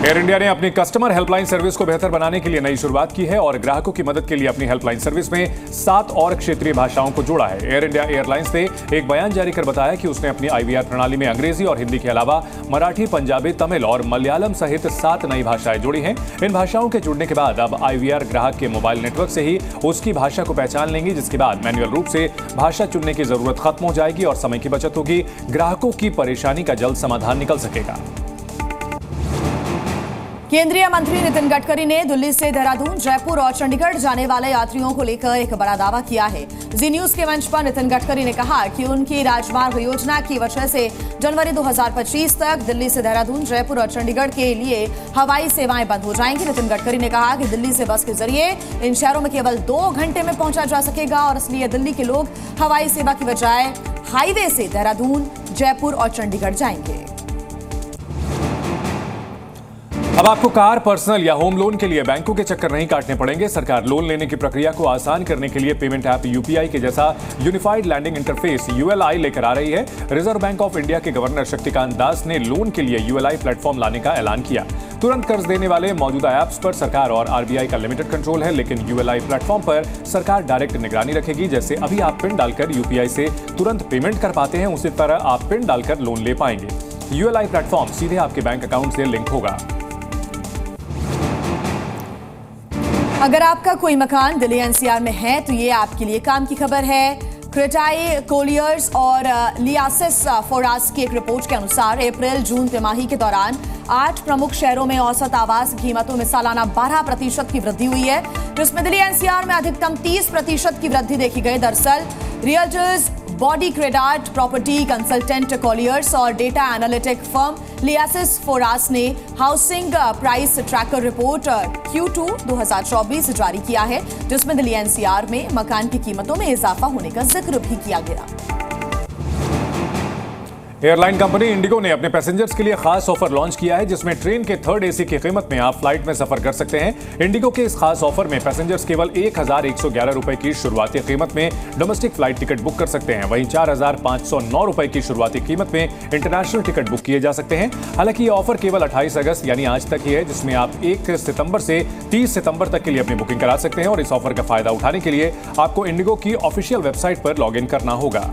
Air India ने अपनी customer helpline service को बेहतर बनाने के लिए नई शुरुआत की है और ग्राहकों की मदद के लिए अपनी हेल्पलाइन सर्विस में 7 और क्षेत्रीय भाषाओं को जोड़ा है। एयर इंडिया एयरलाइंस ने एक बयान जारी कर बताया कि उसने अपनी IVR प्रणाली में अंग्रेजी और हिंदी के अलावा मराठी, पंजाबी, तमिल और मलयालम सहित 7 नई भाषाएं जोड़ी हैं। इन भाषाओं के जुड़ने के बाद अब IVR ग्राहक के मोबाइल नेटवर्क से ही उसकी भाषा को पहचान लेंगी, जिसके बाद मैन्युअल रूप से भाषा चुनने की जरूरत खत्म हो जाएगी और समय की बचत होगी। ग्राहकों की परेशानी का जल्द समाधान निकल सकेगा। केंद्रीय मंत्री नितिन गडकरी ने दिल्ली से देहरादून, जयपुर और चंडीगढ़ जाने वाले यात्रियों को लेकर एक बड़ा दावा किया है। जी न्यूज के मंच पर नितिन गडकरी ने कहा कि उनकी राजमार्ग योजना की वजह से जनवरी 2025 तक दिल्ली से देहरादून, जयपुर और चंडीगढ़ के लिए हवाई सेवाएं बंद हो जाएंगी। नितिन गडकरी ने कहा कि दिल्ली से बस के जरिए इन शहरों में केवल 2 घंटे में पहुंचा जा सकेगा और इसलिए दिल्ली के लोग हवाई सेवा की बजाय हाईवे से देहरादून, जयपुर और चंडीगढ़ जाएंगे। अब आपको कार, पर्सनल या होम लोन के लिए बैंकों के चक्कर नहीं काटने पड़ेंगे। सरकार लोन लेने की प्रक्रिया को आसान करने के लिए पेमेंट ऐप UPI के जैसा यूनिफाइड लैंडिंग इंटरफेस ULI लेकर आ रही है। रिजर्व बैंक ऑफ इंडिया के गवर्नर शक्तिकांत दास ने लोन के लिए ULI प्लेटफॉर्म लाने का ऐलान किया। तुरंत कर्ज देने वाले मौजूदा ऐप्स पर सरकार और RBI का लिमिटेड कंट्रोल है, लेकिन ULI प्लेटफॉर्म पर सरकार डायरेक्ट निगरानी रखेगी। जैसे अभी आप पिन डालकर UPI से तुरंत पेमेंट कर पाते हैं, उसी तरह आप पिन डालकर लोन ले पाएंगे। ULI प्लेटफॉर्म सीधे आपके बैंक अकाउंट से लिंक होगा। अगर आपका कोई मकान दिल्ली NCR में है तो ये आपके लिए काम की खबर है। क्रेटाई कोलियर्स और लियासिस फोरास की एक रिपोर्ट के अनुसार अप्रैल-जून तिमाही के दौरान 8 प्रमुख शहरों में औसत आवास कीमतों में सालाना 12% की वृद्धि हुई है, जिसमें दिल्ली NCR में अधिकतम 30% की वृद्धि देखी गई। दरअसल realtors body CREDAI, property consultant Colliers और data analytic firm Liases Foras ने housing price tracker report Q2 2024 जारी किया है, जिसमें दिल्ली NCR में मकान की कीमतों में इजाफा होने का जिक्र भी किया गया। एयरलाइन कंपनी इंडिगो ने अपने पैसेंजर्स के लिए खास ऑफर लॉन्च किया है, जिसमें ट्रेन के 3rd AC की कीमत में आप फ्लाइट में सफर कर सकते हैं। इंडिगो के इस खास ऑफर में पैसेंजर्स केवल 1111 रुपए की शुरुआती कीमत में डोमेस्टिक फ्लाइट टिकट बुक कर सकते हैं। वहीं 4509 रुपए की शुरुआती कीमत में इंटरनेशनल टिकट बुक किए जा सकते हैं। हालांकि ये ऑफर केवल 28 अगस्त यानी आज तक ही है, जिसमें आप 1 सितंबर से 30 सितंबर तक के लिए अपनी बुकिंग करा सकते हैं और इस ऑफर का फायदा उठाने के लिए आपको इंडिगो की ऑफिशियल वेबसाइट पर लॉग इन करना होगा।